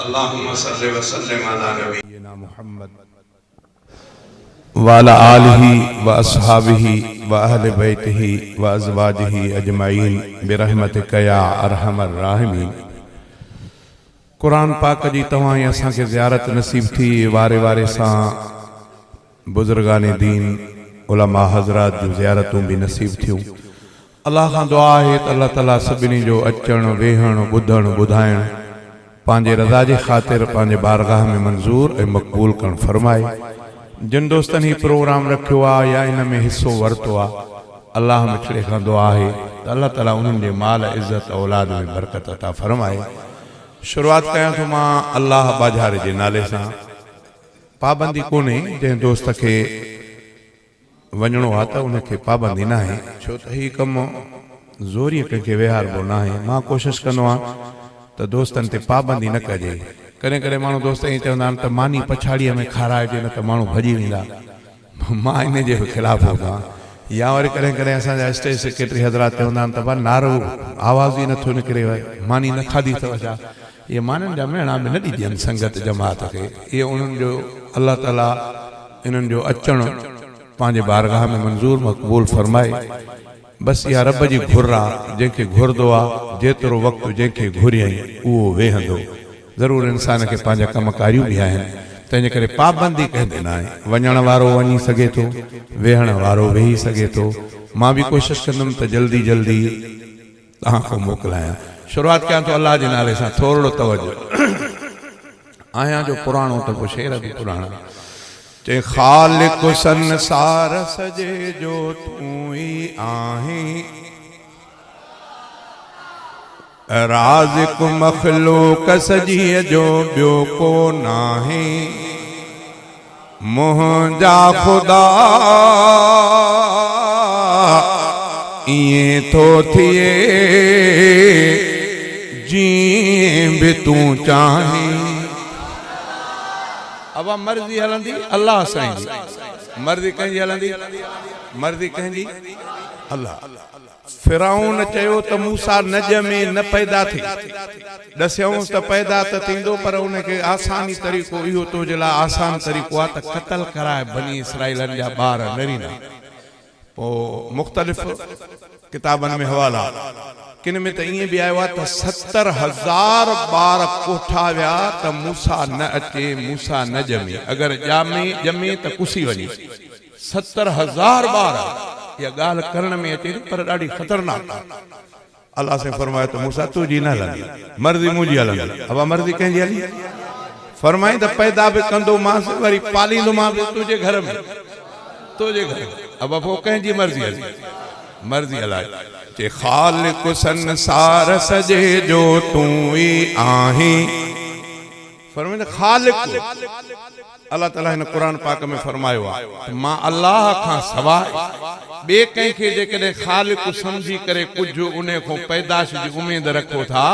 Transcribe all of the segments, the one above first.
अल्लाहुम्मा सल्लि व सल्लिम अला नबीना मुहम्मद व अला आलिहि व अस्हाबिहि व अहले बैतिहि व अज़वाजिहि अजमाइन बिरहमतिका या अरहमर राहिमीन। कुरान पाक जी तवां असां के ज़ियारत नसीब थी। वारे वारे सां बुजुर्गाने दीन उलमा हज़रात जो ज़ियारतूं भी नसीब थियूं। अल्लाह खां दुआ है त अल्लाह ताला सभिनी जो अचण वेहण ॿुधण ॿुधाइण पंहिंजे रज़ा जे ख़ातिर पंहिंजे बारगाह में मंज़ूर ऐं मक़बूल करण फरमाए। जिन दोस्तनि ही प्रोग्राम रखियो आहे या इन में हिस्सो वरितो आहे, अल्लाह मिठड़े खां दुआ है त अल्लाह ताला उन्हनि जे माल इज़्ज़त औलाद में बरकत अता फरमाए। शुरुआत कयां थो मां अल्लाह बाज़ारे जे नाले सां। पाबंदी कोन्हे, जंहिं दोस्त खे वञणो आहे त उनखे पाबंदी न आहे, छो त हीउ कमु ज़ोरीअ कंहिंखे विहारबो न आहे। मां कोशिशि कंदो आहियां त दोस्तनि ते पाबंदी न कजे। कॾहिं कॾहिं माण्हू दोस्त ईअं चवंदा आहिनि त मानी पछाड़ीअ में खाराइजे न त माण्हू भॼी वेंदा। मां इन जे ख़िलाफ़ हूंदो आहियां। या वरी कॾहिं कॾहिं असांजा स्टेज सेक्रेटरी हज़रात चवंदा आहिनि त भाई नारो आवाज़ ई नथो निकिरे, मानी न खाधी अथव छा? इहे माननि जा मेणा बि न ॾिजनि संगत जमात खे। इहे उन्हनि जो अल्लाह ताला इन्हनि जो अचणु पंहिंजे बारगाह में मंज़ूर मक़बूल फरमाए। बसि इहा रब जी घुर आहे, जंहिंखे घुरंदो आहे जेतिरो वक़्तु जंहिंखे घुरियई उहो वेहंदो। ज़रूरु इंसान खे पंहिंजा कमकारियूं बि आहिनि, तंहिंजे करे पाबंदी कंदे न आहे। वञण वारो वञी सघे थो, वेहण वारो वेही सघे थो। मां बि कोशिशि कंदुमि त जल्दी जल्दी तव्हां खां मोकिलायां। शुरूआत कयां थो अल्लाह जे नाले सां। थोरो तवजो आहियां जो पुराणो त पोइ शेर बि पुराणा। चे ख़ालिक़ संसार सजे जो तूं ही आहीं, राज़िक़ मख़लूक़ सजीअ जो ॿियो को नाहे। मुंहिंजा ख़ुदा ईअं थो थिए जीअं बि तूं चाहीं। अब मर्ज़ी हलंदी अल्लाह साईं जी, मर्ज़ी कंहिंजी हलंदी, मर्ज़ी कंहिंजी अल्लाह। फिरौन चयो त मूसा न ॼमे न पैदा थी, ॾसियऊंसि त पैदा त थींदो, पर उनखे आसानी तरीक़ो इहो तुंहिंजे लाइ आसान तरीक़ो आहे त क़त्ल कराए बनी इसराइलनि जा ॿार नरीना। पोइ मुख़्तलिफ़ किताबनि में हवाला, किन में त ईअं बि आयो आहे त 70,000 ॿार कोठा विया त मूसा न अचे, मूसा न ॼमे। अगरि ॼमे त कुसी वञे। 70,000 ॿार, इहा ॻाल्हि करण में अचे पर ॾाढी ख़तरनाक। अल्लाह से फरमायो त मूसा तुंहिंजी न हलंदी, मर्ज़ी मुंहिंजी हलंदी। अब मर्ज़ी कंहिंजी हली? फरमाई त पैदा बि कंदोमांसि, वरी पालींदोमांसि तुंहिंजे घर में, तुंहिंजे घर में। अब पोइ कंहिंजी मर्ज़ी हली? मर्ज़ी हलाए। चे ख़ालिक़ संसार सजे जो तूं ही आहीं। फरमाए त ख़ालिक़ अल्लाह ताला हिन क़ुरान पाक में फरमायो आहे मां अल्लाह खां सवाइ ॿिए कंहिंखे जेकॾहिं ख़ालिक़ सम्झी करे कुझु उन खां पैदाश जी उमेद रखो था,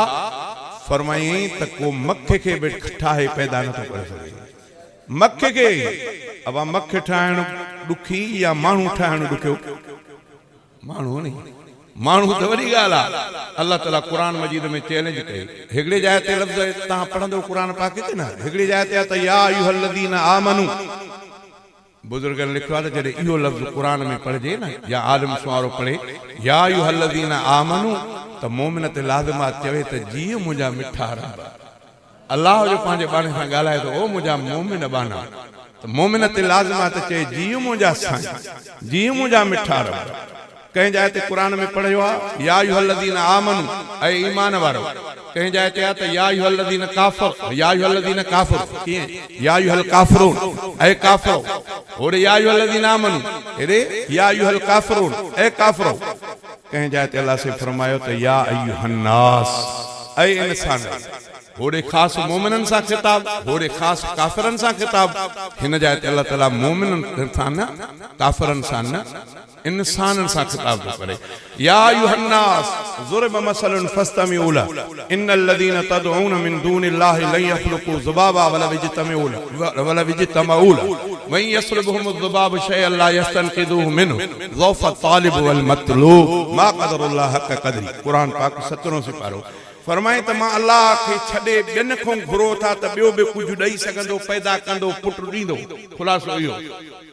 फरमाई त को मखे खे बि ठाहे पैदा नथो करे सघे। मखे खे अब मख ठाहिण ॾुखी या माण्हू ठाहिण ॾुखियो? माण्हू नहीं, माण्हू त वॾी ॻाल्हि आहे। अल्लाह ताला क़ुरान मजीद में चैलेंज कई। हिकिड़ी जाइ ते लफ़्ज़ तव्हां पढ़ंदो क़ुरान पाक ते न, हिकिड़ी जाइ ते त या अय्युहल्लज़ीना आमनू, बुजुर्गनि लिखियो आहे त जॾहिं इहो लफ़्ज़ क़ुरान में पढ़िजे न, या आलिम सुवारो पढ़े या अय्युहल्लज़ीना आमनू, त मोमिन ते लाज़िमात चवे त जीअं मुंहिंजा मिठा रब। अल्लाह जो पंहिंजे बाने सां ॻाल्हाए थो, ओ मुंहिंजा मोमिन बाना, त मोमिन ते लाज़िमात चए जीअं मुंहिंजा साईं, जीअं मुंहिंजा मिठा रब। कहीं जाइ ते कुरान में पढ़ियो आहे या अय्युहल्लज़ीना आमनू, ऐ ईमान वारो। कहीं जाइ ते आहे त या अय्युहल्लज़ीना काफ़िर, या अय्युहल्लज़ीना काफ़िर। कीअं? या अय्युहल काफ़िरून, ऐ काफ़िरो। होड़े या अय्युहल्लज़ीना आमनू, हेड़े या अय्युहल काफ़िरून, ऐ काफ़िरो। कहीं जाइ ते अल्लाह से फरमायो त या अय्युहन्नास, ऐ इंसान। होड़े ख़ास मोमिनन सां खिताब, होड़े ख़ास काफ़िरन सां खिताब। हिन जाइ ते अल्लाह ताला मोमिनन सां न, काफ़िरन सां न, इंसानन सां खिताब थो करे। या अय्युहन्नास ज़ुरिब मसलन फस्तमिऊ लह इन्नल लज़ीना तदऊन मिन दूनिल्लाहि लन यख़्लुक़ू ज़ुबाबा वला यज्तमऊ लह व यस्लुबहुम ज़ुबाबु शयअन ला यस्तनक़िदूहु मिन्हु ज़ौफ़ तालिब वल मतलूब मा क़दरुल्लाह हक़ क़दरी। कुरान पाक 17 सिपारो। फरमाए त मां अल्लाह खे छॾे ॿियनि खां घुरो था त ॿियो बि कुझु ॾेई सघंदो पैदा कंदो पुटु ॾींदो ख़ुलासो इहो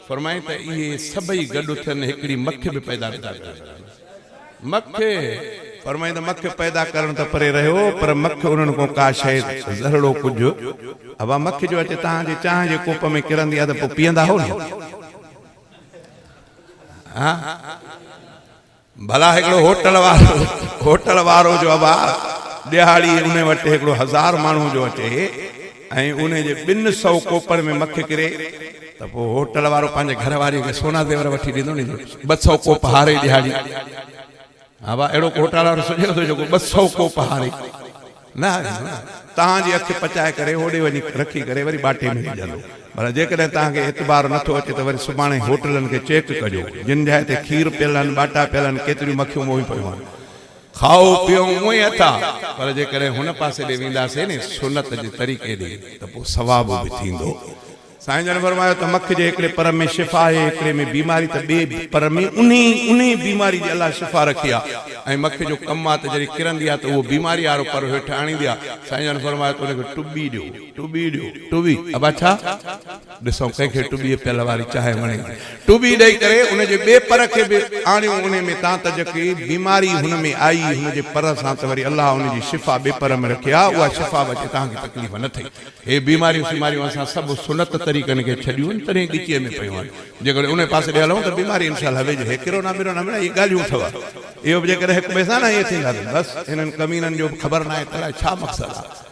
फरमाए त इहे सभई गॾु थियनि हिकिड़ी मख बि पैदा नथा कनि मख फरमाए त मख पैदा करण त परे रहियो पर मख उन्हनि खां का शइ ज़हड़ो कुझु हवा मख जो अचे तव्हांजे चांहि जे कोप में किरंदी आहे त पोइ पीअंदा हो न हा भला हिकिड़ो होटल वारो जो अबा दिहाड़ी उन वटि हिकिड़ो 1000 माण्हू जो अचे ऐं उन जे 200 कोपड़ में मख किरे त पोइ होटल वारो पंहिंजे घर वारी खे सोना जेवर वठी ॾींदो नी 200 कोप हारे दिहाड़ी हा भाउ अहिड़ो होटल वारो सोचियो थो जेको 200 कोप हारे न तव्हांजी अखि पचाए करे होॾे वञी रखी करे वरी बाटे में विझंदो पर जेकॾहिं तव्हांखे एतबार नथो अचे त वरी सुभाणे होटलनि खे चेक कजो जिन जाइ ते खीर पियल आहिनि बाटा पियल आहिनि केतिरियूं मखियूं मोही पियूं आहिनि खाओ पियो उहे अथा पर जेकॾहिं हुन पासे ॾे वेंदासीं न सुनत जे तरीक़े ॾे त पोइ सवाब बि थींदो साईं जन फरमायो त मख जे हिकिड़े पर में शिफ़ा आहे हिकिड़े में बीमारी त ॿिए पर में उन बीमारी जी अलाह शिफ़ा रखी आहे ऐं मख जो कमु आहे त जॾहिं किरंदी आहे त उहो बीमारी वारो पर हेठि आणींदी आहे साईं जन फरमायो त उनखे टुॿी ॾियो टुॿी अब छा ॾिसो कंहिंखे टुॿीअ पियल वारी चाहे वणे टुॿी ॾेई करे उनजे ॿिए पर खे बि आणियो उन में तव्हां त जेकी बीमारी हुन में आई हुनजे पर सां त वरी अलाह उनजी शिफ़ा ॿिए पर में रखी आहे उहा शिफ़ा बि अचे तव्हांखे तकलीफ़ न थिए हे बीमारियूं असां सभु सुनत तरीक़नि खे छॾियूं तॾहिं ॻिचीअ में पियूं आहिनि जेकॾहिं उन पासे ॾे हलूं त बीमारी इनशाला वेझे हेकिरो न बिरो न मिले इहे ॻाल्हियूं अथव इहो बि जेकॾहिं हिक ॿिए सां न इहे थींदा बसि हिननि कमीननि जो ख़बर न आहे त छा मक़सदु आहे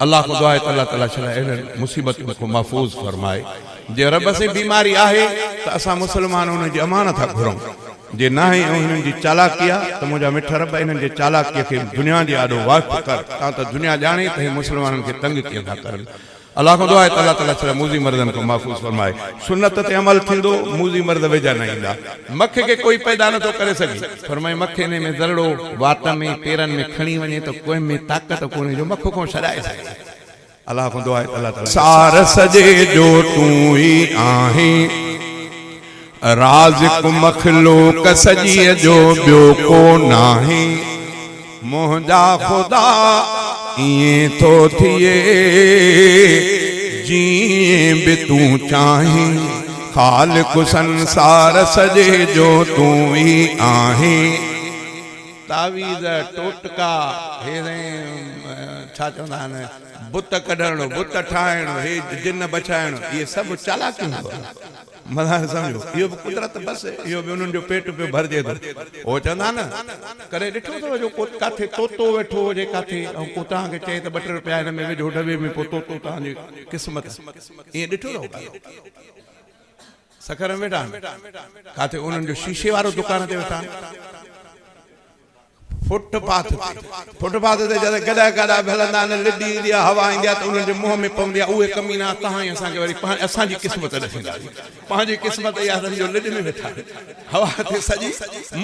अल्लाह को दुआ आहे त अल्लाह ताला छा इन्हनि मुसीबतुनि खां महफ़ूज़ फरमाए जे रब से बीमारी आहे त असां मुस्लमान उनजी अमानत घुरूं जे न आहे ऐं हिननि जी चालाकी आहे त मुंहिंजा मिठ रब इन्हनि जे चालाकीअ खे दुनिया जे आॾो वाक़िफ़ कर तव्हां त दुनिया ॼाणे त हे मुस्लमाननि खे तंग कीअं था करनि अल्लाह को दुआ है अल्लाह ताला छा मूज़ी मर्दन को महफूज फरमाए सुन्नत ते अमल थींदो मूज़ी मर्द वेझा न ईंदा मख के कोई पैदा न तो करे सके फरमाए मखे ने में ज़रड़ो वात में पेरन में खणी वने तो कोई में ताकत कोने जो मख को छड़ाए सके अल्लाह को दुआ है अल्लाह ताला सार सजे जो तू ही आहे राज़िक मखलूक सजी जो बियो को नाही मोहजा खुदा इए तो थिए जीए भी तू चाहे खालिक संसार सजे जो तू ही आहे तावीज़ टोटका हेरे छा चवंदा आहिनि बुत कढणो बुत ठाहिणो हे जिन बचाइणो इहे सभु चालाकियूं मज़ा सम्झो इहो बि कुदरत बसि इहो बि उन्हनि जो पेट पियो भरिजे थो उहो चवंदा न करे ॾिठो अथव जो किथे तोतो वेठो हुजे किथे ऐं को तव्हांखे चए त 2 रुपया हिन में विझो डॿे में पोइ तोतो तव्हांजी क़िस्मत ईअं ॾिठो अथव सखर में वेठा किथे उन्हनि जो शीशे वारो दुकान ते वेठा फुटपाथ ते जॾहिं गॾा गॾा हलंदा आहिनि लिडी ईंदी आहे हवा ईंदी आहे त उन्हनि जे मुंहं में पवंदी आहे उहे कमीना तव्हां ई असांखे वरी असांजी क़िस्मत ॾिसंदा पंहिंजी क़िस्मत इहा सम्झो लिड में वेठा हवा ते सॼी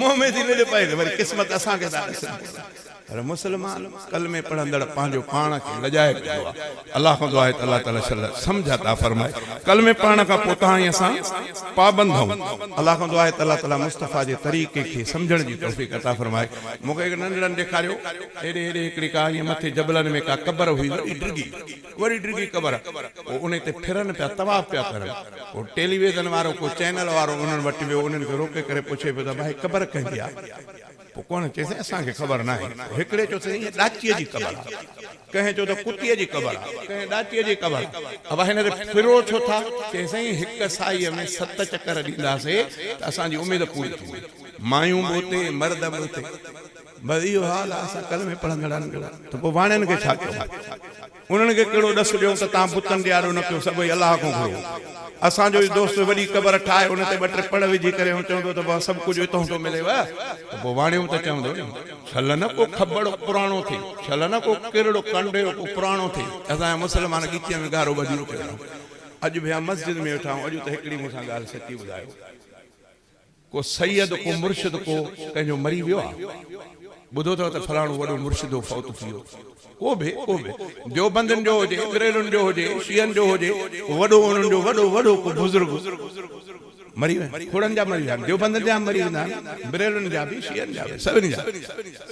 मुंहं में थी लिड पए वरी क़िस्मत असांखे था ॾिसनि पर मुस्लमान कलमे पढ़ंदड़ पंहिंजो पाण खे लॼाए पियो आहे अलाह खां दुआ आहे त अलाह ताला सम्झ था फरमाए कलमे पढ़ण खां पोइ तव्हां ई असां पाबंद हूं अलाह खां दुआ आहे त अलाह ताला मुस्तफ़ा जे तरीक़े खे सम्झण जी तौफ़ीक़ अता फरमाए मूंखे हिकु नंढड़नि ॾेखारियो हेॾे हिकिड़ी का ईअं मथे जबलनि में का क़बर हुई वरी डिगी क़बर पोइ उन ते फिरनि पिया तवाफ़ पिया करनि पोइ टेलीविज़न वारो को चैनल वारो उन्हनि वटि वियो उन्हनि खे रोके करे पुछे पियो त भाई क़बर कंहिंजी आहे पोइ कोन चएसि असांखे ख़बर न आहे हिकिड़े चयो त ईअं ॾाचीअ जी क़बर आहे कंहिं चयो त कुतीअ जी क़बर आहे कंहिं ॾाचीअ जी क़बर अब हिन ते फिरो छो था चए साईं हिकु साईअ में 7 चकर ॾींदासीं त असांजी उमेद पूरी थी मायूं बि उते मर्द बि उते बस इहो हाल आहे असां कल में पढ़ंदड़नि जो त पोइ वाणियुनि खे छा कयो उन्हनि खे कहिड़ो ॾस ॾियूं त तव्हां बुतनि ॾे आॾो न कयो सभई अलाह खां घुरो असांजो दोस्त वॾी क़बर ठाहे हुन ते 2 पढ़ विझी करे चवंदो त सभु कुझु हितां थो मिलेव त पोइ वाणियूं त चवंदो छल न को खबड़ पुराणो थिए छल न को किरड़ो कंडेरो को पुराणो थिए असांजा मुस्लमान ॻिचीअ में गारो ॿधी पियो अॼु बि मस्जिद में वेठा आहियूं अॼु त हिकिड़ी मूंसां ॻाल्हि सची ॿुधायो को सैयद को मुर्शिद को कंहिंजो मरी वियो आहे ॿुधो अथव त फलाणो वॾो मुर्शिदो फौत थी वियो को बि देवबंदनि जो हुजे अंग्रेज़नि जो हुजे शियनि जो हुजे वॾो उन्हनि जो वॾो को बुज़ुर्ग मरी विया खोड़नि जा मरी विया देवबंद जा मरी वेंदा बिरेलनि जा बि शियनि जा बि सभिनी जा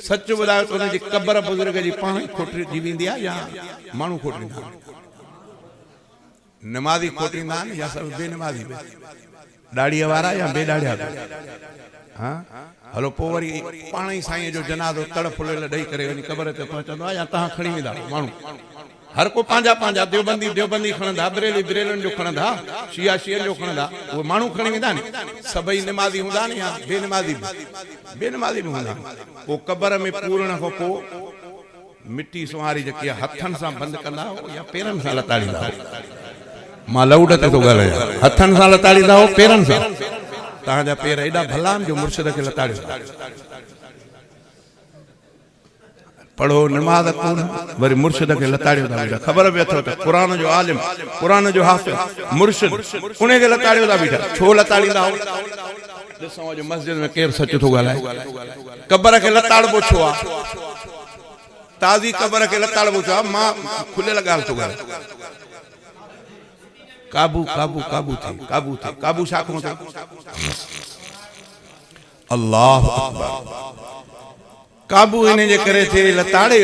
सच ॿुधायो त हुनजी क़बर बुज़ुर्ग जी पाण ई खोटजी वेंदी आहे या माण्हू खोटींदा नमाज़ी खोटींदा आहिनि या सभु बेनमाज़ी ॾाड़ीअ वारा या बेॾाड़िया हाँ हलो पोइ वरी पाण ई साईं जो जनाज़ो तड़ फुलियल ॾेई करे वञी क़बर ते पहुचंदो आहे या तव्हां खणी वेंदा माण्हू हर को पंहिंजा पंहिंजा देवबंदी खणंदा बिरेलियुनि जो खणंदा शिया शियनि जो खणंदा उहे माण्हू खणी वेंदा नी सभई निमाज़ी हूंदा नी या बेनमाज़ी बि हूंदा पोइ क़बर में पूरण खां पोइ मिटी सुहारी जेकी आहे हथनि सां बंदि कंदा या पेरनि सां लताड़ींदा मां लाउड ते थो ॻाल्हायां हथनि सां लताड़ींदा पेरनि सां तव्हांजा पेर एॾा भला आहिनि जो मुर्शिद खे लताड़ियो पढ़ो नमाज़ कोन वरी मुर्शिद खे लताड़ियो था बीठा ख़बर बि अथव त क़ुरान जो आलिम क़ुरान जो हाफ़िज़ मुर्शिद उन खे लताड़ियो था बीठा छो लताड़ींदा हो ॾिसो अॼु मस्जिद में केरु सच थो ॻाल्हाए क़बर खे लताड़बो छो आहे ताज़ी क़बर खे लताड़बो छो आहे मां खुलियल ॻाल्हि थो ॻाल्हायां काबू छा कोन थियो अल्लाह अकबर काबू इन जे करे थे लताड़े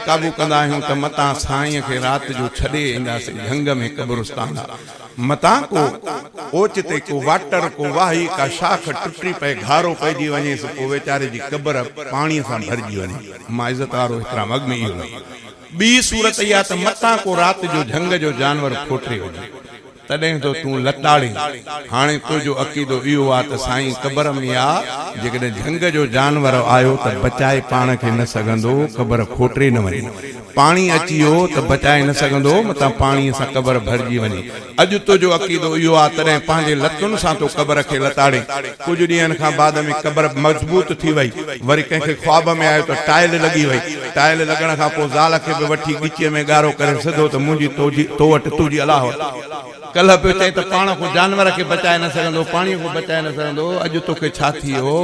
काबू कंदा आहियूं त मतां साईं खे राति जो छॾे ईंदासीं झंग में कब्रिस्तान मतां को ओचिते को वाटर को वाही का शाख टुटी पए घारो पइजी वञेसि पोइ वेचारे जी क़बर पाणीअ सां भरिजी वञे मां इज़त वारो एतिरा अॻ में इहो ॿी सूरत इहा त मतां को राति जो झंग जो जानवर खोटे वञे तॾहिं तो तूं लताड़ी हाणे तुंहिंजो अक़ीदो इहो आहे त साईं क़बर में आहे जेकॾहिं झंग जो जानवर आयो त बचाए पाण खे न सघंदो क़बर खोटे न वञे पाणी अची वियो त बचाए न सघंदो मतां पाणीअ सां क़बर भरिजी वञे अॼु तुंहिंजो अक़ीदो इहो आहे तॾहिं पंहिंजे लतुनि सां तो क़बर खे लताड़े कुझु ॾींहंनि खां बाद में क़बर मज़बूत थी वई वरी कंहिंखे ख्वाब में आयो त टाइल लॻी वई टाइल लॻण खां पोइ ज़ाल खे बि वठी ॻिचीअ में ॻारो करे सिधो त मुंहिंजी तो वटि तुंहिंजी अलाह कल्ह पियो चई त पाण को जानवर खे बचाए न सघंदो पाणीअ को बचाए न सघंदो अॼु तोखे छा थी वियो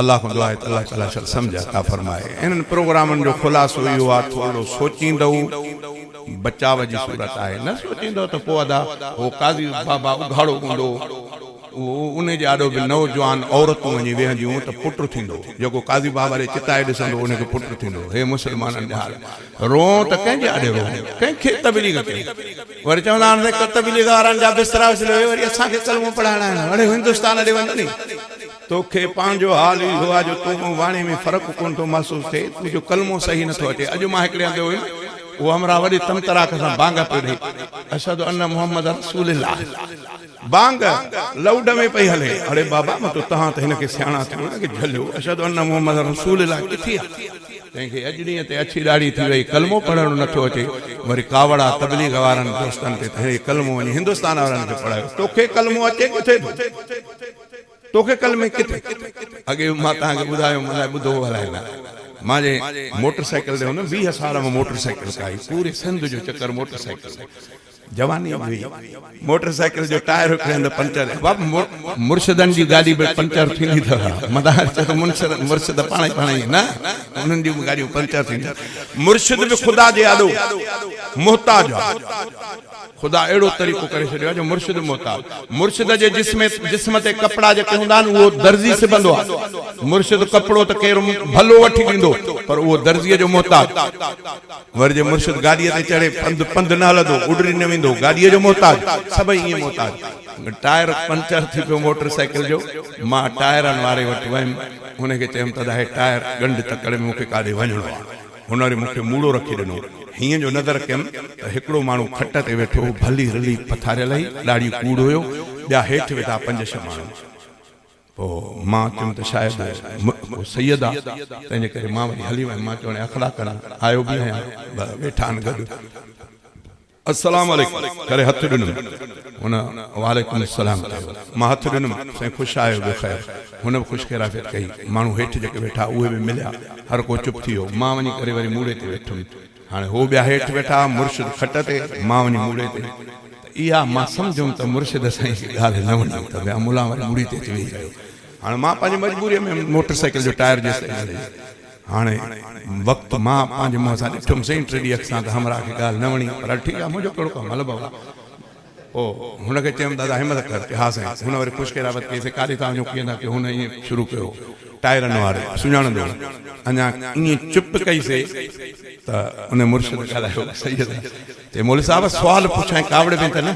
अल्लाह खां दुआ आहे त अल्लाह ताला सम्झ अता फरमाए इन्हनि प्रोग्रामनि जो ख़ुलासो इहो आहे थोरो सोचींदो बचाव जी सूरत आहे न सोचींदो त पोइ अदा हो काज़ी बाबा उघाड़ो हूंदो उन जे आॾो बि नौजवान औरतूं वञी वेहंदियूं त पुटु थींदो जेको काज़ी बाबा ॾे चिताए ॾिसंदो उनखे पुटु थींदो हे मुस्लमाननि जा हाल रो त कंहिंजे आॾे रो कंहिंखे तबलीग कई वरी चवंदा आहिनि त तबलीग वारनि जा बिस्तरा विछड़े वरी असांखे कलमो पढ़ाइणा आहिनि हाणे हिंदुस्तान ॾे वञ नी तोखे पंहिंजो हाल इहो आहे जो तूं वाणी में फ़र्क़ु कोन थो महसूसु थिए तुंहिंजो कलमो सही नथो अचे अॼु मां हिकिड़े हंधि हुयुमि उहो हमरा वॾी तमतराक सां बांग पियो ॾे अशहदु अन्न मुहम्मद रसूलुल्लाह बांग लाउड में पई हले अरे बाबा मां तो तहां त हिनखे सियाणा थियो न कि झलियो अशहदु अन्न मुहम्मद रसूलुल्लाह किथे आहे तंहिंखे अॼु ॾींहं ते अछी ॾाढ़ी थी वई कलमो पढ़णु नथो अचे वरी कावड़ा तबलीग वारनि दोस्तनि ते त हे कलमो वञी हिंदुस्तान वारनि खे पढ़ायो तोखे कलमो अचे किथे तोखे कलमे किथे अॻे मां तव्हांखे ॿुधायो मां ॿुधो हलाईंदा मांजे मोटरसाइकिल ते हुन 20 साल में मोटरसाइकिल काई पूरे सिंध जो चक्कर मोटरसाइकिल जवानी हुई मोटरसाइकिल जो टायर उखड़े पंचर बाबा मुर्शिदनि जी गाॾी बि पंचर थींदी अथव मदार चयो मुर्शिद पाण ई न उन्हनि जूं गाॾियूं पंचर थींदियूं मुर्शिद बि ख़ुदा जे आॾो मोहताज आहे ख़ुदा अहिड़ो तरीक़ो करे छॾियो आहे जो मुर्शिद मोहताज मुर्शिद जे जिस्म ते कपिड़ा जेके हूंदा आहिनि उहो दर्जी सिबंदो आहे मुर्शिद कपिड़ो त केरु भलो वठी ॾींदो पर उहो दर्जीअ जो मोहताज वरी जे मुर्शिद गाॾीअ ते चढ़े पंधु न हलंदो उडरी न वेंदो गाॾीअ जो मोहताज सभई ईअं मोहताज टायर पंचर थी पियो मोटरसाइकिल जो मां टायरनि वारे वटि वयुमि हुनखे चयुमि त हे टायर गंढ तकड़े में मूंखे काॾे वञिणो आहे हुन वरी मूंखे मूड़ो रखी ॾिनो हीअं जो नज़र कयमि त हिकिड़ो माण्हू खट ते वेठो भली रली पथारियल ई ॾाढी कूड़ हुयो ॿिया हेठि वेठा 5-6 माण्हू पोइ मां चयुमि त शायदि सैयद आहे तंहिंजे करे मां वरी हली वियुमि मां चयो अखड़ा करा आयो बि आहियां वेठा आहिनि गॾु अस्सलाम वालेकुम करे हथ ॾिनुमि हुन वालेकुम अस्सलाम मां हथ ॾिनुमि साईं ख़ुशि आयो बेख़ैर हुन बि ख़ुशि ख़ैराफ़ियत कई माण्हू हेठि जेके वेठा उहे बि मिलिया हर को चुप थी वियो मां वञी करे वरी मूड़े ते वेठुमि हाणे हो ॿिया हेठि वेठा मुर्शिद खट ते मां वञी मूड़े ते इहा मां सम्झुमि त मुर्शिद साईं जी ॻाल्हि न वञी त ॿिया मुला वरी मूड़ी ते अची वेही रहियो हाणे मां पंहिंजी मजबूरीअ में मोटरसाइकिल जो टायर जेसिताईं हाणे वक़्तु मां पंहिंजे मुंहं सां ॾिठुमि 3 ॾींहं सां त हमरा खे ॻाल्हि न वणी पर ठीकु आहे मुंहिंजो कहिड़ो कमु हल बाबा ओ हुनखे चयमि दादा हिम्मत कर हा साईं हुन वरी ख़ुशि किरावत कईसीं काॾे तव्हां वञो कीअं कि हुन ईअं शुरू कयो टायरनि वारे सुञाणंदो अञा ईअं चुप कईसीं त उन मुर्शिद ॻाल्हायो सही आहे चई मौलवी साहिब सुवाल पुछां कावड़ में त न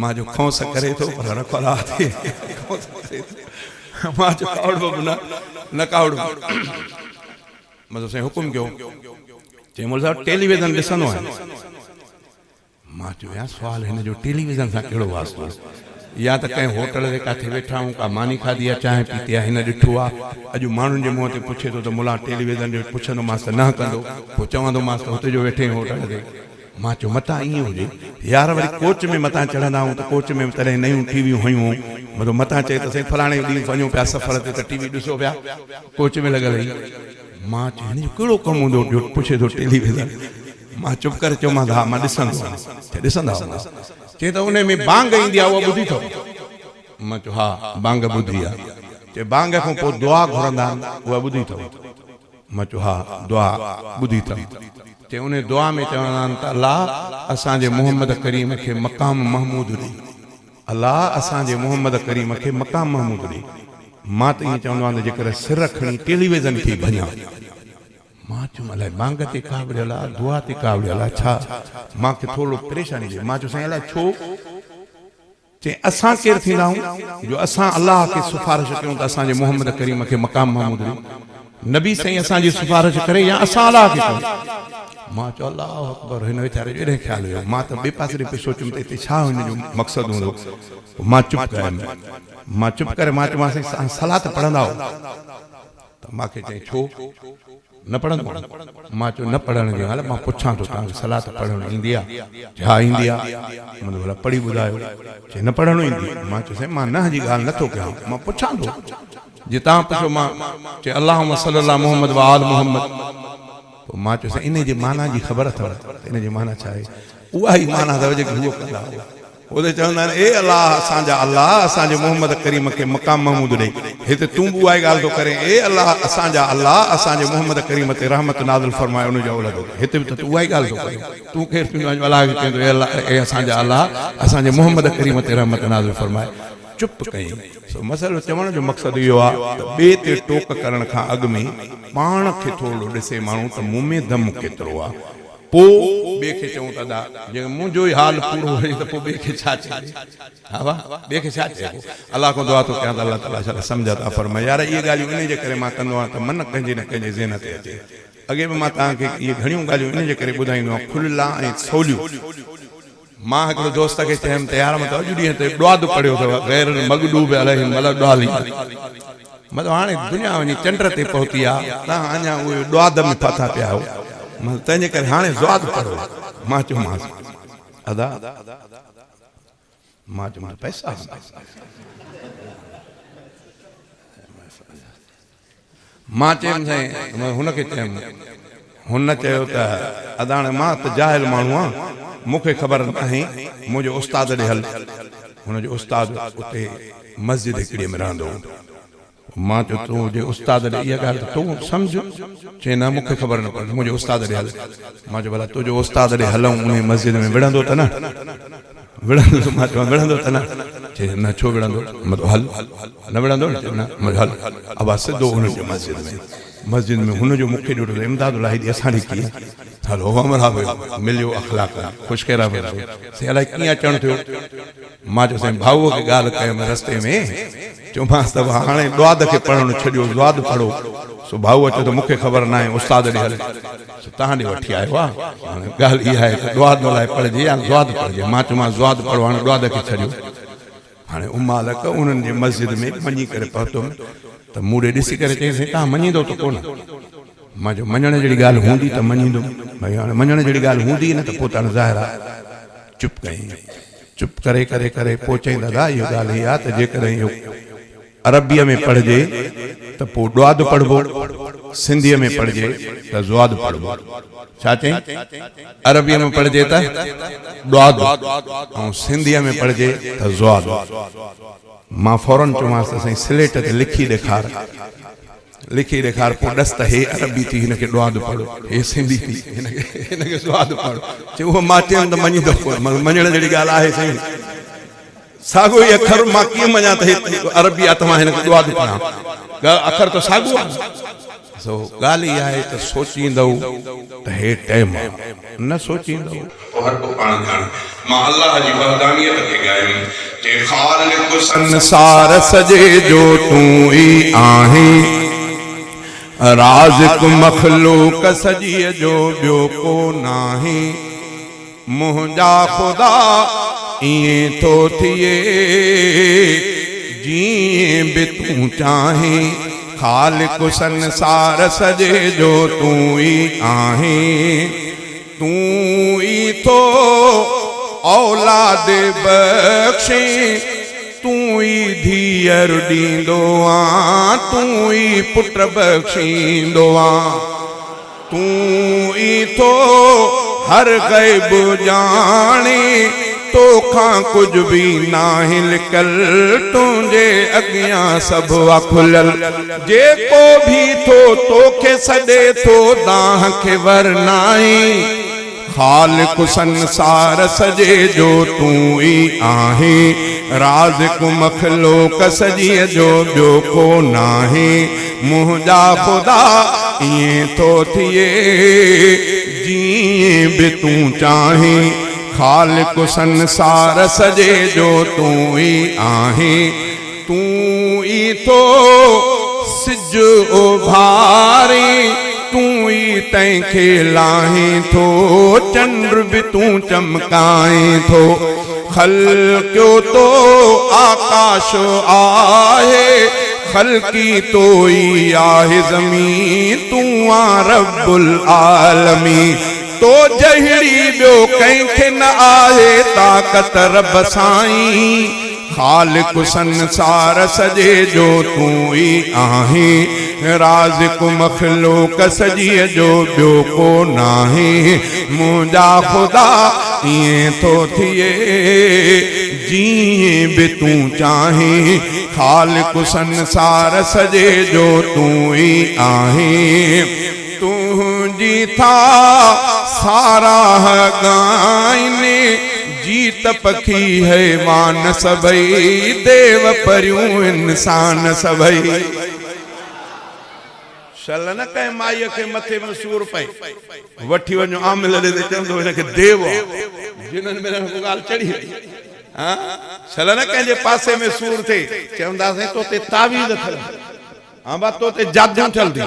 मां जो खौंस करे थो पर रखोला थिए मां जो कावड़ बि न कावड़ मतलब साईं हुकुम कयो चई मौलवी साहिब टेलीविज़न ॾिसंदो आहियां मां चयो यार सुवाल हिन जो टेलीविज़न सां कहिड़ो वास्तो या त कंहिं होटल ते किथे वेठा आहियूं का मानी खाधी आहे चांहि पीती आहे हिन ॾिठो आहे अॼु माण्हुनि जे मुंहं ते पुछे थो त मुला टेलीविज़न जो पुछंदोमांसि त न कंदो पोइ चवंदोमांसि त हुते जो वेठे होटल ते मां चयो मतां ईअं हुजे यार वरी कोच में मतां चढ़ंदा आहियूं त कोच में तॾहिं नयूं टीवियूं हुयूं मतिलबु मतां चए त साईं फलाणे ॾींहुं वञूं पिया सफ़र ते त टीवी ॾिसो पिया कोच में लॻल हुई मां चयो हिन जो कहिड़ो कमु हूंदो जो पुछे थो टेलीविज़न मां चुप करे चयोमांसि हा मां ॾिसंदो ॾिसंदा चई त उन में बांग ईंदी आहे उहा ॿुधी अथव मां चयो हा बांग ॿुधी आहे चए बांग खां पोइ दुआ घुरंदा आहिनि उहा ॿुधी अथव मां चयो हा दुआ ॿुधी अथव चए उन दुआ में चवंदा आहिनि त अलाह असांजे मोहम्मद करीम खे मक़ाम महमूद ॾे अलाह असांजे मोहम्मद करीम खे मक़ाम महमूद ॾे मां त ईअं चवंदो आहियां जेकर सिर खणी टेलीविज़न खे भञा मां चयुमि अलाए बांग ते कावड़ियल आहे दुआ ते कावड़ियल आहे छा मूंखे थोरो परेशानी थिए मां चयो साईं अलाए छो चई असां केरु थींदा आहियूं जो असां अलाह खे सिफारिश कयूं त असांजे मोहम्मद करीम खे मक़ाम महमूद ॾे नबी साईं असांजी सिफारिश करे या असां अलाह खे कयूं मां चयो अलाह अकबर हिन वीचारे जो एॾे ख़्यालु हुयो मां त ॿिए पासे पे सोचियुमि त हिते छा हिन जो मक़सदु हूंदो मां चुप कयुमि मां चुप करे मां चयोमांसि सलात पढ़ंदा हो त मूंखे चई छो न पढ़ंदो मां चयो न पढ़ण जो हाल मां पुछां थो तव्हांखे सलात पढ़णु ईंदी आहे हा ईंदी आहे मतिलबु भला पढ़ी ॿुधायो चई न पढ़णु ईंदी मां चयो साईं मां न जी ॻाल्हि नथो कयां मां पुछां थो जे तव्हां पुछो मां चए अलाह सल्लल्लाहु मोहम्मद व आल मोहम्मद पोइ मां चयो साईं इन जे माना जी ख़बर अथव इन जी माना छा आहे उहा ई माना अथव जेकी उहो कंदा हुआ ओदे चवंदा आहिनि ए अलाह असांजे मोहम्मद करीम खे मक़ाम महमूद ॾे हिते तूं बि उहा ई ॻाल्हि थो करे ए अलाह असांजे मोहम्मद करीम ते रहमत नाज़िल फरमाए उनजो औलद हिते बि त तूं उहा ई ॻाल्हि थो करे तूं केरु थींदो अलाह खे चवंदो ए असांजा अलाह असांजे मोहम्मद करीम ते रहमत नाज़िल फरमाए चुप कई सो मसइलो चवण जो मक़सदु इहो आहे त ॿिए ते टोक करण खां अॻु में पाण खे थोरो ॾिसे माण्हू त मूं में दम केतिरो आहे पोइ ॿिए खे चऊं था जे मुंहिंजो ई हाल पूरो हुजे त पोइ ॿिए खे छा चए हा वाह ॿिए खे छा चए अलाह खां दुआ थो कयां त अलाह ताला छा सम्झ था फरमाए यार इहे ॻाल्हियूं इन जे करे मां कंदो आहियां त मन कंहिंजे न कंहिंजे ज़हन ते अचे अॻे बि मां तव्हांखे इहे घणियूं ॻाल्हियूं इन जे करे ॿुधाईंदो आहियां खुला ऐं सवलियूं मां हिकिड़े दोस्त खे चयुमि त यार मां त अॼु ॾींहं ते ॾुआद पढ़ियो अथव गैर मगडू बि अलाए मतिलबु ॾाली मतिलबु हाणे दुनिया वञी चंड ते पहुती आहे तव्हां अञा उहे ॾुआद में फाथा पिया आहियो तंहिंजे करे हाणे ज़वाद पढ़ो मां चयोमांसि अदा मां चयोमांसि पैसा मां चयुमि साईं हुनखे चयुमि हुन चयो त अदा हाणे मां त जाहिल माण्हू आहियां मूंखे ख़बर नाहे मुंहिंजो उस्ताद ॾे हल हुनजो उस्ताद उते मस्जिद हिकिड़े में रहंदो हो मां चयो तूं जे उस्ताद ॾे इहा ॻाल्हि तूं सम्झ चए न मूंखे ख़बर न पवंदी मुंहिंजे उस्ताद ॾे हल मां चयो भला तुंहिंजो उस्ताद ॾे हलूं उन मस्जिद में विढ़ंदो त न विढ़ंदो मां चयो विढ़ंदो त न चए न छो विढ़ंदो मतिलबु हल न विढ़ंदो न हल अब सिधो हुनजे मस्जिद में हुनजो मूंखे ॾिठो त इमदाद लाही असांजी कीअं हलो अमरा मिलियो अख़लाक ख़ुशकेरा अलाए कीअं अचणु थियो मां चयो साईं भाऊअ खे ॻाल्हि कयमि रस्ते में चयोमांसि त हाणे ॾुआद खे पढ़णु छॾियो ज़वाद पढ़ो सो भाऊ अचो त मूंखे ख़बर न आहे उस्ताद ॾे हले तव्हां ॾे वठी आयो आहे हाणे ॻाल्हि इहा आहे त ॾुआद लाइ पढ़जे या ज़वाद पढ़जे मां चयोमांसि ज़वाद पढ़ो हाणे ॾुआद खे छॾियो हाणे उमालक उन्हनि जे मस्जिद में वञी करे पहुतुमि त मूं ॾे ॾिसी करे चई साईं तव्हां मञींदो त कोन मां चयो मञण जहिड़ी ॻाल्हि हूंदी त मञींदुमि भई हाणे मञण जहिड़ी ॻाल्हि हूंदी न त पोइ त ज़ाहिर आहे चुप कई चुप करे करे करे पोइ चई दादा इहो ॻाल्हि इहा आहे त जेकॾहिं इहो अरबीअ में पढ़जे त पोइ ॾुआद पढ़बो सिंधीअ में पढ़जे त ज़वाद पढ़बो छा चई अरबीअ में पढ़जे त ॾुआद ऐं सिंधीअ में पढ़जे त ज़वाद मां फौरन चयोमांसि त साईं स्लेट ते लिखी ॾेखार लिखी ॾेखार पोइ ॾस त हे अरबी थी हिनखे दुआ पढ़ो, हे सिंधी थी हिनखे दुआ पढ़ो। चयो उहो मां चयुमि त मञींदो मञण जहिड़ी ॻाल्हि आहे साईं, साॻियो ई अखर मां कीअं मञा त अरबी आहे त मां हिनखे दुआ पढ़ां, अखर त साॻियो आहे। सो ॻाल्हि इहा आहे त सोचींदव त हे टाइम न सोचींदव हर को पाण ध्यान मां अल्लाह जी वहदानियत खे ॻायमि जे ख़ालिक़ संसार सजे जो तूं ई आहीं, राज़िक़ मखलूक सजीअ जो ॿियो को नाही, मुंहिंजा ख़ुदा ईअं थो थिए जीअं बि तूं चाहीं, ख़ालिक़ संसार सजे जो तूं ई आहीं, तूं ई थो औलाद बख़्शे, तूं ई धीअर ॾींदो आ, तूं ई पुट बख़्शींदो आ, तूं ई थो हर ग़ैब ॼाणे, तोखां कुछ भी नाहे लिकल, तुंहिंजे अॻियां सभु आ खुलियल, जेको भी थो तोखे सॾे थो दाह खे वरनाई, ख़ालिक़ संसार सजे जो तूं ई आहीं, राज़िक़ मखलूक सजीअ जो ॿियो को नाहे, मुंहिंजा ख़ुदा ईअं थो थिए जीअं बि तूं चाहीं, ख़ालिक़ संसार सजे जो तूं ई आहीं, तूं ई थो सिज उभारे, तूं ई तंहिंखे लाहीं थो, चंड बि तूं चमकाएं थो, ख़ल्क़ियो तो आकाश आहे, ख़ल्क़ी तो ई आहे ज़मीन, तूं आ रब्बुल आलमीन, तो जहिड़ी ॿियो कंहिंखे न आहे ताक़त रब साईं, ख़ालिक़ संसार सजे जो तूं ई आहीं, राज़िक़ मखलूक सजीअ जो ॿियो को नाहे, मुंहिंजा ख़ुदा ईअं थो थिए जीअं बि तूं चाहीं, ख़ालिक़ संसार सजे जो तूं ई आहीं, तुंहिंजी था साराह ॻाइनि, जीत पखी हैवान सभई, देव परियूं इंसान सभई, शल न कंहिं माईअ खे मथे में सूर पए वठी वञो आमिल ॾे ते चवंदो हिनखे देव जिन्हनि में को ॻाल्हि चढ़ी वई, हा शल न कंहिंजे पासे में सूर थिए चवंदासीं तो ते तावीज़ थियल, हाँ बात तो ते जादू चलती,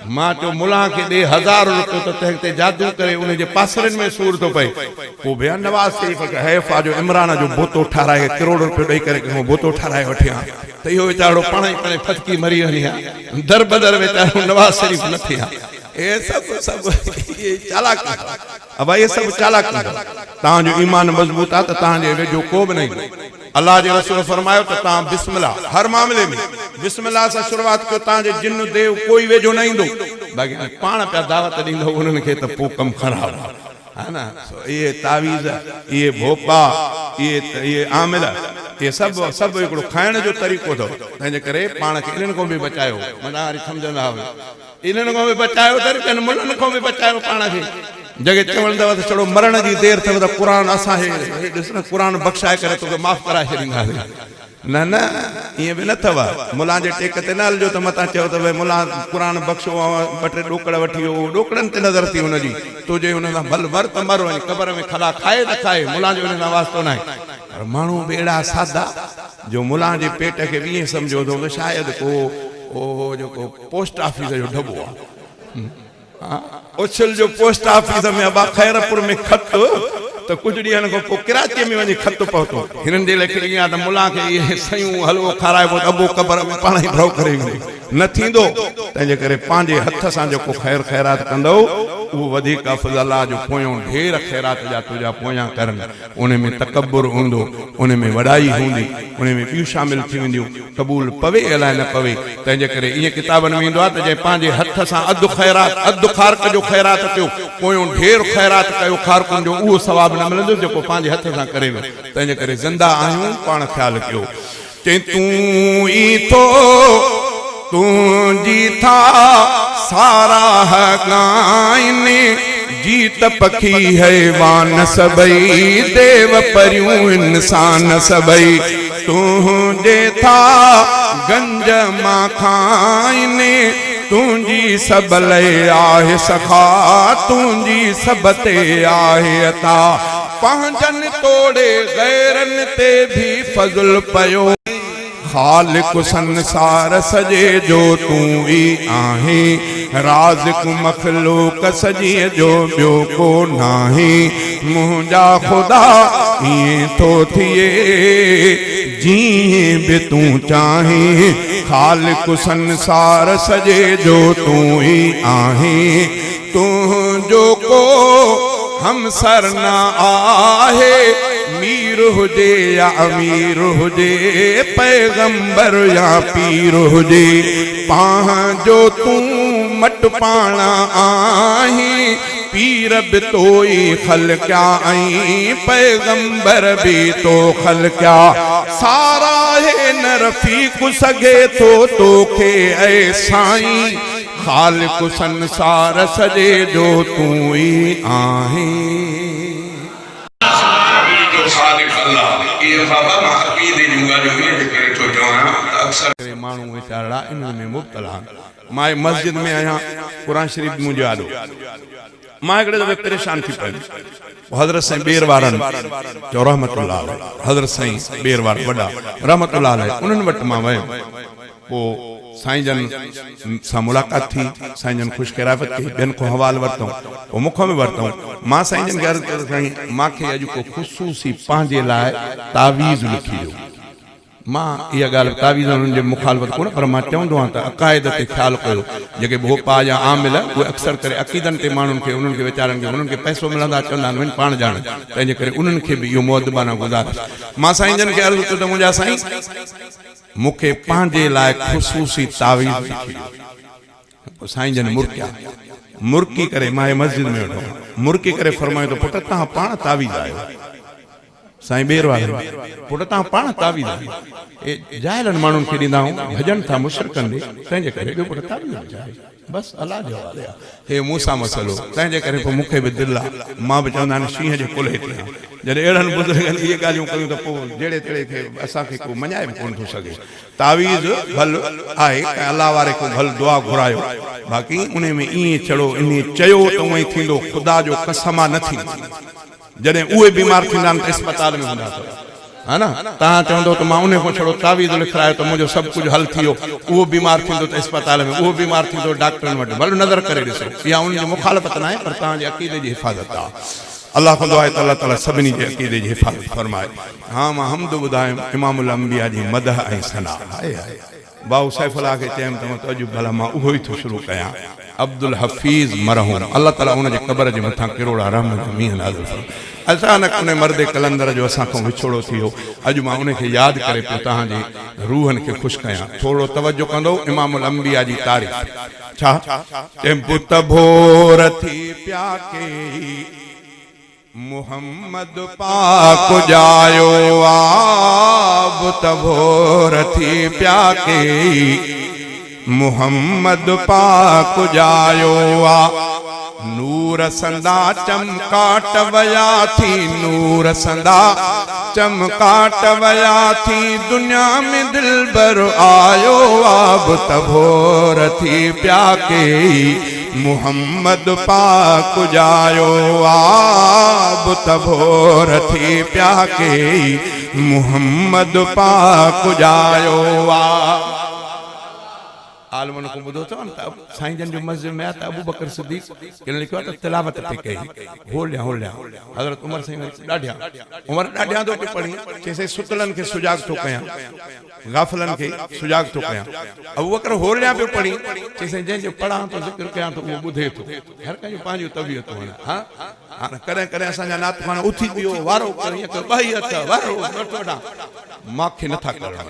मां चो मुला के दे 1000 रुपये तो ते जादू करे उन्हें जे पासरन में सूर तो पे वो बयान नवाज शरीफ के हैफा जो इमरान जो बोतो ठाराए करोड़ रुपये दई करे के बोतो ठाराए वठिया त इहो वेचारो पाण ई पाण फटकी मरी वनी दर बदर वेचारो नवाज शरीफ न थिया, ये सब ये चालाक, अब ये सब चालाक, तां जो ईमान मजबूत आ त तां जे वेजो को भी नहीं, अल्लाह के रसूल फरमायो तो ता बिस्मिल्लाह हर मामले में बिस्मिल्लाह से शुरुआत को ता जे जिन देव कोई वेजो न इंदो, बाकी पाण पे दावत दींदो उन्हनि खे त पो कम खराब है ना। ये तावीज़ ये भोपा ये आमिल ये सब एकड़ो खाइण जो तरीक़ो थो, तंहिंजे करे पाण खे इन्हनि को भी बचायो, मना वरी सम्झंदा आहियो इन्हनि को भी बचायो त मुल्हनि को भी बचायो, पाण खे जगह चवंदव त चलो मरण जी देर थे तो कुरान असा है ॾिस न कुरान बख्शाए करे तो माफ़ कराए छॾींदासीं, न न ईअं बि न अथव, मुला जे टेक ते न हलिजो त मतां चयो त भई मुला कुरान बख्शो ॿ टे ॾोकड़ वठी वियो ॾोकड़नि ते नज़र थी हुनजी तुंहिंजे हुन सां भल वर त मर वञी क़बर में खला खाए त खाए, मुला जो हुन सां वास्तो न आहे, पर माण्हू बि अहिड़ा सादा जो मुला जे पेट खे बि ईअं सम्झो थो त शायदि को जेको पोस्ट ऑफिस जो ढबो आहे, उछल जो पोस्ट ऑफिस में अबा खैरपुर में खत तो कुछ ॾींहंनि खां पोइ कराची में वञी खत पहुतो, हिननि जे लेखे ईअं त मुला खे इहे सयूं हलवो खाराइबो त अबो क़बर में पाण ई भरो करे न थींदो, तंहिंजे करे पंहिंजे हथ सां जेको ख़ैर ख़ैरात कंदो उहो वधीक अफ़ज़ल आहे जो पोयों ढेर ख़ैरात जा तुंहिंजा पोयां करनि, उन में तकब्बुर हूंदो, उन में वॾाई हूंदी, उन में ॿियूं शामिल थी वेंदियूं, क़बूल पवे अलाए न पवे, तंहिंजे करे ईअं किताबनि में ईंदो आहे त जे पंहिंजे हथ सां अधु ख़ैरात अधु ख़ारक जो ख़ैरात कयो, पोयों ढेर ख़ैरात कयो ख़ारकुनि जो, उहो सवाबु न मिलंदो जेको पंहिंजे हथ सां करे वियो, तंहिंजे करे ज़िंदा आहियूं पाण ख़्यालु कयो, चई तूं ई थो तुझी था सारा हगाइने जीत पखी हैवान सबई देव परियूं इंसान सबई तुझे था गंज मां खाइने तुझी सब लय आहे सखा तुझी सब ते आहे अता पंहिंजन तोड़े गैरन ते भी फज़ल पयो खालिक संसार सजे जो तू ही आहे राज़िक मखलूक सजीअ जो ॿियो को नाही मुंहिंजा ख़ुदा ईअं थो थिए जीअं बि तूं चाहीं खालिक संसार सजे जो तू ही आहे तुंहिंजो को हमसर न आहे मीर हुजे या अमीर हुजे पैगंबर या पीर हुजे पंहिंजो तूं मट पाण आहीं पीर बि तो ई ख़लक़िया ऐं पैगंबर बि तो ख़लक़िया सारा है न रफ़ीक़ सघे थो तोखे ऐं साईं खालिक संसार सजे जो तू ही आहे अक्सर माण्हू वीचारा इन्हनि में मुब्तला मां मस्जिद में आहियां कुरान शरीफ़ मुंहिंजो यादो मां हिकिड़े दफ़े परेशान थी पियुमि हज़रत साईं ॿेर वारनि चयो रहमतुल्लाह अलैह हज़रत साईं ॿेर वारा वॾा रहमतुल्लाह अलैह उन्हनि वटि मां वियुमि पोइ साईं जन सां मुलाक़ात थी साईं जन ख़ुशि क़िराफ़त कई ॿियनि खां हवाल वरितऊं पोइ मूंखां बि वरितऊं मां साईं जन खे अर्ज़ु कयो साईं मूंखे अॼु को ख़ुशूसी पंहिंजे लाइ तावीज़ लिखी ॾियो मां इहा ॻाल्हि तावीज़ उन्हनि जे मुखालफ़त कोन पर मां चवंदो आहियां त अक़ाइद ते ख़्यालु कयो जेके भोपा या आमिल उहे अक्सर करे अक़ीदनि ते माण्हुनि खे उन्हनि खे वीचारनि खे उन्हनि खे पैसो मिलंदा चवंदा आहिनि वञी पाण ॼाण तंहिंजे करे उन्हनि खे बि इहो मुअदबाना गुज़ारिश मां साईं जन खे अर्ज़ु कयो त मुंहिंजा साईं मूंखे पंहिंजे लाइ ख़ुशूसी तावीज़ लिखी ॾियो साईं जन मुर्की करे मां मस्जिद में वेठो मुर्की करे फरमायो त पुट तव्हां पाण तावीज़ आहियो साईं ॿेर वारे पुट तव्हां पाण तावीज़ आहियो जाहिलनि माण्हुनि खे ॾींदा आहियूं भॼन था मुशरकनि ॾे तंहिंजे करे ॿियो पुट तावीज़ आहे बसि अलाह जो हवाले आहे हे मूंसां मसइलो तंहिंजे करे पोइ मूंखे बि दिलि आहे मां बि चवंदा आहिनि शींहं जे कुल्हे ते जॾहिं अहिड़नि बुज़ुर्गनि इहे ॻाल्हियूं कयूं त पोइ जहिड़े तहिड़े खे असांखे को मञाए बि कोन थो सघे तावीज़ भल आहे ऐं अलाह वारे को भल दुआ घुरायो बाक़ी उन में ईअं चढ़ो ईअं चयो त उअं ई थींदो ख़ुदा जो कसम आहे न थींदी जॾहिं उहे बीमार थींदा आहिनि त अस्पताल में हूंदा अथव है ना तव्हां चवंदो त मां उन खां छड़ो तावीज़ लिखायो त मुंहिंजो सभु कुझु हल थी वियो उहो बीमार थींदो त अस्पताल में उहो बीमार थींदो डॉक्टरनि वटि भले नज़र करे ॾिसो इहा उनजी मुखालफ़त न आहे पर तव्हांजे अक़ीदे जी हिफ़ाज़त आहे अल्लाह कंदो आहे त अल्लाह ताला सभिनी जे अक़ीदे जी हिफ़ाज़त फरमाए हा मां हमद ॿुधायुमि इमामुल अंबिया जी मदह ऐं सना भाउ सैफुल्लाह खे चयुमि त मां अॼु भला मां उहो ई थो शुरू कयां अब्दुल हफ़ीज़ मरहूम अल्लाह ताला उनजे क़बर जे मथां किरोड़ा रहमत मींहं नाज़िल फरमाए अचानक उन मर्द कलंदर जो असांखां विछोड़ो थी वियो अॼु मां उनखे यादि करे पियो तव्हांजे रूहनि खे ख़ुशि कयां थोरो तवजो कंदो इमामुल अंबिया जी तारीफ़ छा पुत भोर थी पिया के मुहम्मद पाक जायो आब भोर थी प्या के मुहम्मद पाक जायो आ नूर संदा चमकाट वया थी नूर संदा चमकाट वया थी दुनिया में दिलबर आयो आब भोर थी प्या के मुहम्मद पाक जायो आब भोर थी प्या के मुहम्मद पाक जायो आ आलमन को बुधो तो साईं जन जो मस्जिद में आता अबू बकर सिद्दीक कहने लिखो तो तिलावत पे कही हो लिया हजरत उमर सिंह डाढिया उमर डाढिया तो पे पढ़ी जैसे सुतलन के सुजाग तो कया गाफलन के सुजाग तो कया अबू बकर हो लिया पे पढ़ी जैसे जे जो पढ़ा तो जिक्र कया तो वो बुधे तो हर कहीं पांजो तबीयत होना हां करे करे असा जा नात खाना उठी पियो वारो करे के भाई अथ वारो नटोडा माखे नथा करणा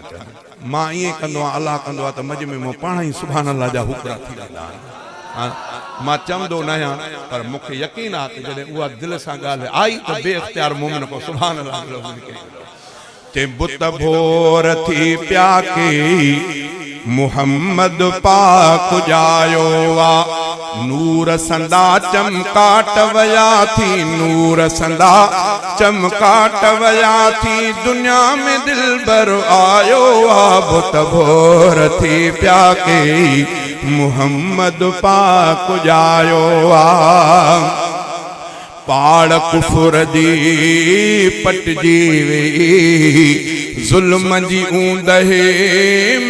मां ये कंदो अल्लाह कंदो त मजमे में पाण ही सुभान अल्लाह जा हुकरा थी वेंदा मां चवंदो न आहियां पर मूंखे यकीन आहे त जॾहिं उहा दिलि सां ॻाल्हि आई त बे इख्तियार मोमिन को सुभान अल्लाह ते बुत भोर थी प्या के मुहम्मद पाक जायो आ नूर संदा चमकाट वया थी नूर संदा चमकाट वया थी दुनिया में दिलबर आयो आ बुत भोर थी प्याके मुहम्मद पाक जायो आ पाड़ कुफुर जी पट जीवे जुल्म जी ऊंदहे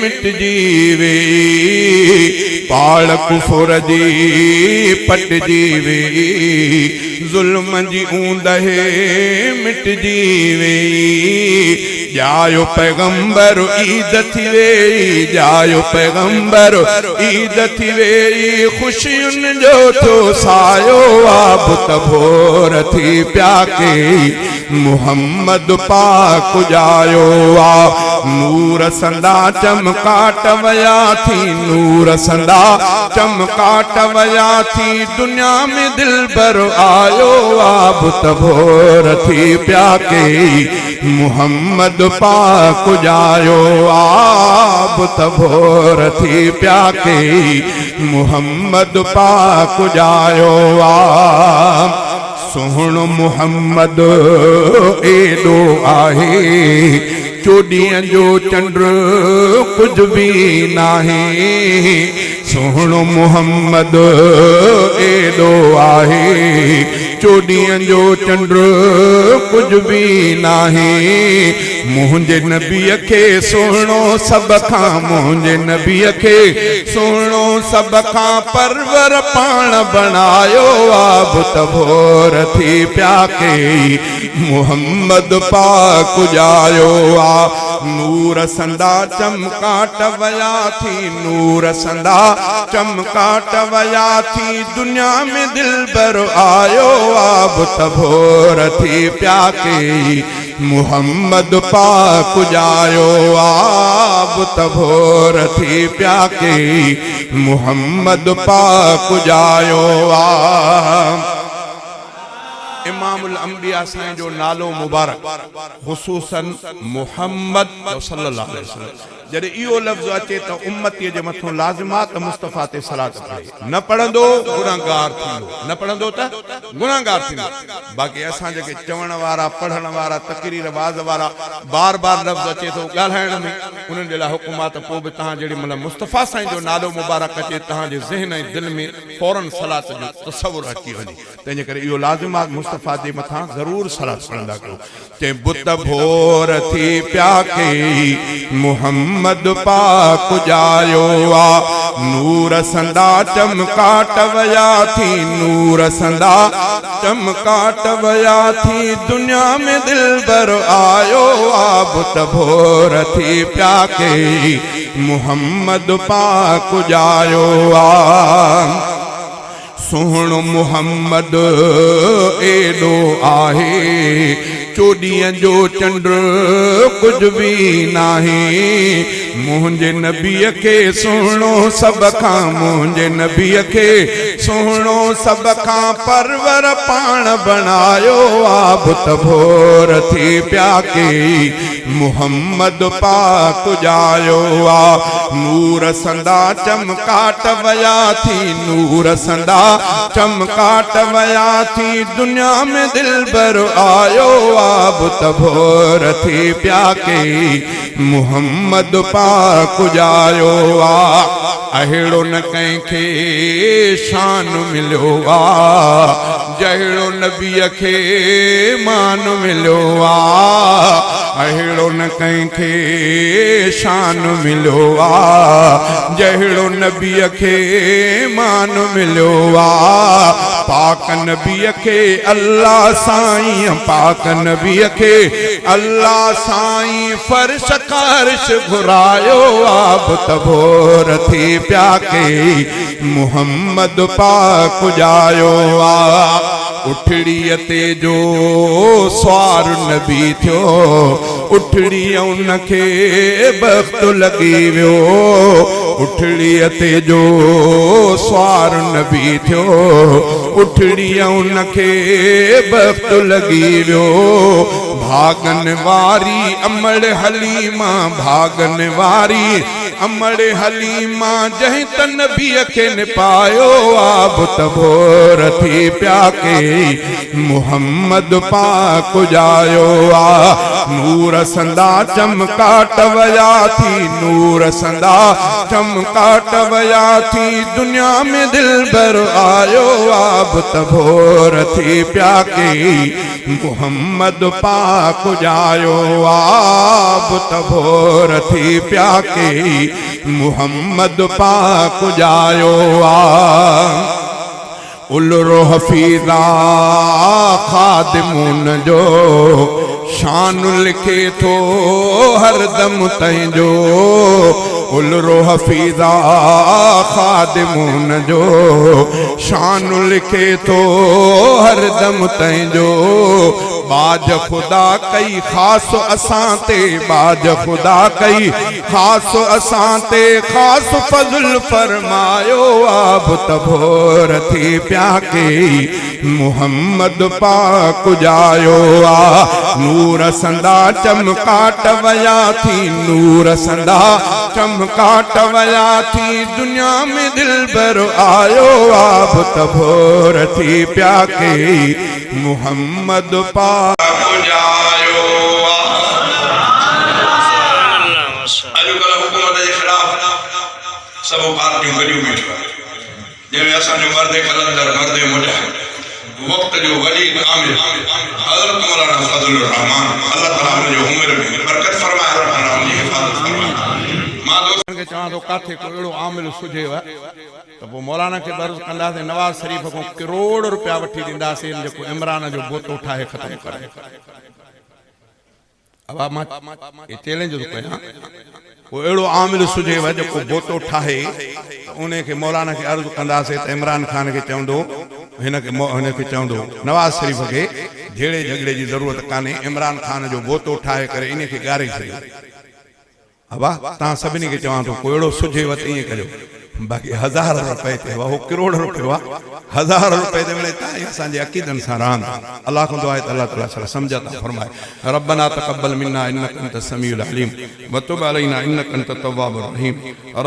मिट जीवे पाड़ कुफुर जी पट जीवे जुल्म जी ऊंदहे मिट जीवे जायो पैगंबर ईद थी वे जायो पैगंबर ईद थी वे खुशियुन जो तो सायो आ बुत भोर थी प्याके मुहम्मद पाक जायो आ नूर संदा चमकाट वया थी नूर संदा चमकाट वया थी दुनिया में दिलबर आयो आ बुत भोर थी प्याके मुहम्मद पाक जायो आ बुत भोर थी प्याके मुहम्मद पाक जायो आ सोहण मुहम्मद एडो आहे चोॾीअ जो चंड कुछ भी नाहे सोहण मुहम्मद एडो आहे चोॾीअ जो चंड कुछ भी नाहे मुंहिंजे नबीअ खे सुहिणो सभ खां मुंहिंजे नबीअ खे सुहिणो सभ खां परवर पाण बणायो आ बुत भोर थी प्याके मुहम्मद पाक जायो आ नूर संदा चमकाट वया थी नूर संदा चमकाट वया थी दुनिया में दिलबर आयो आ बुत भोर थी प्याके मुहम्मद पाक जायो आ बुत भोर थी प्याके मुहम्मद पाक जायो आ इमामुल अंबिया साईं जो नालो मुबारक खुसूसन मुहम्मद सल्लल्लाहु अलैहि वसल्लम जॾहिं इहो लफ़्ज़ अचे त उम्मतीअ जे मथां लाज़िमात मुस्तफ़ा ते सलात पढ़े न पढ़ंदो गुनाहगार थींदो न पढ़ंदो त गुनाहगार थींदो बाक़ी असां जेके चवण वारा पढ़ण वारा तकरीर वाज़ वारा बार बार लफ़्ज़ अचे थो ॻाल्हाइण में उन्हनि जे लाइ हुकुमात पोइ बि तव्हां जेॾी महिल मुस्तफ़ा साईं जो नालो मुबारक अचे तव्हांजे ज़हन ऐं दिलि में फौरन सलात जो तसवुर अची वञे तंहिंजे करे इहो लाज़िमात मुस्तफ़ा जे मथां ज़रूर सलात पढ़ंदा कयो चए बुत भोर थी प्याके मुहम्मद पाक जायो आ नूर संदा चमकाट वया थी नूर संदा चमकाट वया थी दुनिया में दिलबर आयो आ बुत भोर थी प्याके मुहम्मद पाक जायो आ सोहण मुहम्मद एडो आहे चोॾीअ जो चंड कुछ भी नाहे मुंहिंजे नबीअ खे सुहिणो सभ खां मुंहिंजे नबीअ खे सुहिणो सभ खां परवर पाण बणायो आ बुत भोर थी प्याके मुहम्मद पाक जायो आ नूर संदा चमकाट वया थी नूर संदा चमकाट वया थी दुनिया में दिलबर आयो आ बुत भोर थी प्याके मुहम्मद पाक जायो आ अहिड़ो न कंहिंखे शान मिलियो आ जहिड़ो नबीअ खे मान मिलियो आ अहिड़ो न कंहिंखे शान मिलियो आ जहिड़ो नबीअ खे मान मिलियो आ पाक नबीअ खे अल्लाह साईं पाक नबीअ खे अल्लाह साईं फर्श कारश घुरायो आ बुत भोर थी प्याके मुहम्मद पाक जायो आ उठड़ीअ ते जो स्वार नबी थियो उठड़ीअ उनखे बख़्त लॻी वियो उठड़ीअ ते जो स्वार नबी थियो उठड़ीअ उनखे बख़्त लॻी वियो भागन वारी अमड़ हलीमा भागन वारी अमड़ हलीमा जहीं त नबीअ खे निपायो आब तबोर थी प्या के मुहम्मद पाक जायो आ नूर संदा चमकाट वया थी नूर संदा चमकाट वया थी दुनिया में दिल भर आयो आब तबोर थी प्या के मुहम्मद पाक जायो आब तबोर थी प्या के मुहम्मद पाक जायो आ उलरो हफीज़ा खादिमुन जो शान लिखे थो हरदम तंहिंजो उलरो हफीज़ा खादिमुन जो शान लिखे थो हरदम तंहिंजो बाज खुदा कई खास असां ते बाज खुदा कई खास असां ते खास फज़ल फरमायो आब तबोर थी प्या के मुहम्मद पाक जायो आ नूर संदा चमकाट वया थी नूर संदा चमकाट वया थी दुनिया में दिल भर आयो आब तबोर थी प्या के मुहम्मद पाक जायो अॼुकल्ह हुकूमत जे ख़िलाफ़ सब पार्टियूं गॾियूं बीठियूं जंहिंमें असांजो मर्द कलंदर मर्द मुजाहिद वक़्त जो वली कामिल हज़रत मौलाना फज़लुर रहमान अल्लाह ताला हुनजो उम्र में बरकत फरमाए अल्लाह ताला हुनजी हिफ़ाज़त फरमाए मां दोस्तन खे चवां थो काथे को अहिड़ो आमिल सुझेव त पोइ मौलाना खे बर्ज़ कंदासीं नवाज़ शरीफ़ खां करोड़ रुपया वठी ॾींदासीं जेको इमरान जो बोतो ठाहे ख़तमु करे अब मां ये चैलेंज थो कयां को अहिड़ो आमिल सुझेव जेको बोतो ठाहे उन खे मौलाना खे अर्ज़ु कंदासीं त इमरान ख़ान खे चवंदो हिन खे चवंदो नवाज़ शरीफ़ खे झेड़े झगड़े जी ज़रूरत कान्हे इमरान ख़ान जो बोतो ठाहे करे इन खे ॻारे छॾियो अबा तव्हां सभिनी खे चवां थो को अहिड़ो सुझेव त ईअं कजो बाक़ी 1000 रुपए थे वो करोड़ रुपये 1000 रुपए ते मिले ताई असांजे अक़ीदन सां रान अल्लाह को दुआ है अल्लाह ताला सां समझता फरमाए रब्बना तक़ब्बल मिन्ना इन्नका अंतस समीउल अलीम व तुब अलैना इन्नका अंतत तव्वाबुर रहीम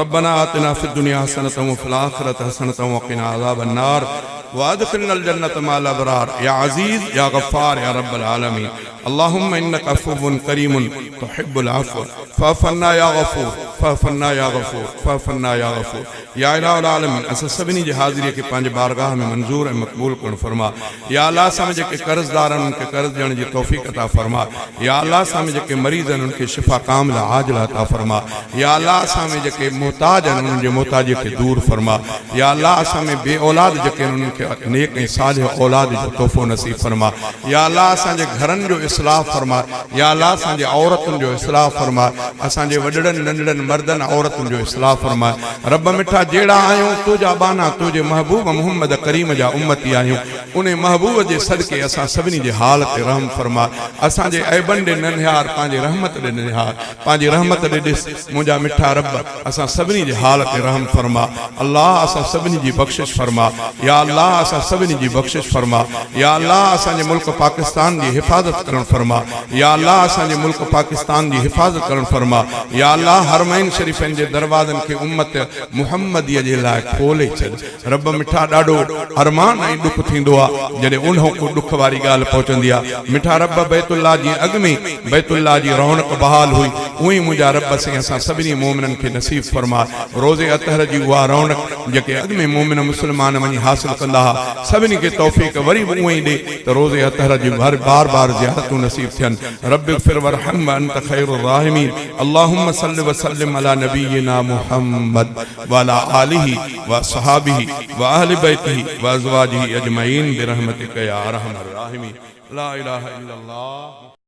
रब्बना आतिना फिद दुनिया हसनतन व फिल आखिरति हसनतन व क़िना अज़ाबन नार वादखिलना अल-जन्नत मअल अबरार या अजीज या गफ्फार या रब्बल आलमीन अल्लाहुम्मा इन्नका अफ़्वुन करीमुन तुहिब्बुल अफ़्व फ़अफ़्वना या गफ़ूर फ़अफ़्वना या गफ़ूर फ़अफ़्वना या गफ़ूर या इलाहुल आलमीन असां सभिनी जी हाज़िरी खे पंहिंजे बारगाह में मंज़ूर ऐं मक़बूल करण फरमा या अल्लाह असां जेके कर्ज़दार आहिनि उनखे कर्ज़ ॾियण जी तौफ़ीक़ अता फरमा या अल्लाह असां जेके मरीज़ आहिनि उनखे शिफ़ा कामिला आजिला अता फरमा या अल्लाह असां जेके मोहताज आहिनि उन्हनि जे मोहताजी खे दूर फरमा या अल्लाह असां में बे औलाद जेके आहिनि उन्हनि खे नेक ऐं सालिह औलाद जो तोहफ़ो नसीब फरमा या अल्लाह असांजे घरनि जो इस्लाह फरमा या अल्लाह असांजे औरतुनि जो इस्लाह फरमा असांजे वॾड़नि नंढड़नि मर्दनि औरतुनि जो इस्लाह फरमा रब मिठा जहिड़ा आहियूं तुंहिंजा बाना तुंहिंजे महबूब मुहम्मद करीम जा उम्मती आहियूं उन महबूब जे सदके असां सभिनी जे हाल ते रहम फरमा असांजे ऐबनि ॾे ननिहार पंहिंजे रहमत ॾे ननिहार पंहिंजी रहमत ॾे ॾिस मुंहिंजा मिठा रब असां सभिनी जे हाल ते रहम फरमा अल्लाह असां सभिनी जी बख़्शिश फरमा या अल्लाह असां सभिनी जी बख़्शिश फरमा या अल्लाह असांजे मुल्क पाकिस्तान जी हिफ़ाज़त करण फरमा या अल्लाह असांजे मुल्क पाकिस्तान जी हिफ़ाज़त करण फरमा या अल्लाह हरमैन शरीफ़नि जे दरवाज़नि खे उम्मत मुहम्मदीअ जे लाइ खोले छॾ रब मिठा ॾाढो अरमान ऐं ॾुख थींदो आहे जॾहिं उन्हो को ॾुख वारी ॻाल्हि पहुचंदी आहे मिठा रब बैतुल्लाह जी अॻ में बैतुल्लाह जी रौनक बहाल हुई उअं ई मुंहिंजा रब साईं असां सभिनी मोमिननि खे नसीब फरमा रोज़े अतहर जी उहा रौनक जेके अॻ में मोमिन मुस्लमान वञी हासिल कंदा हुआ सभिनी खे तौफ़ीक़ वरी बि उअं ई ॾे त रोज़े अतहर जी बार बार ज़ियारतूं नसीब थियनि रब इग़फिर वरहम अंत खैरुर राहिमीन अल्लाहुम्मा सल्लि व सल्लिम अला नबिय्यिना मुहम्मद व अला आलिहि व सहाबिहि व अहलि बैतिहि व अज़वाजिहि अजमईन बिरहमतिका या अरहमर राहिमीन ला इलाहा इल्लल्लाह।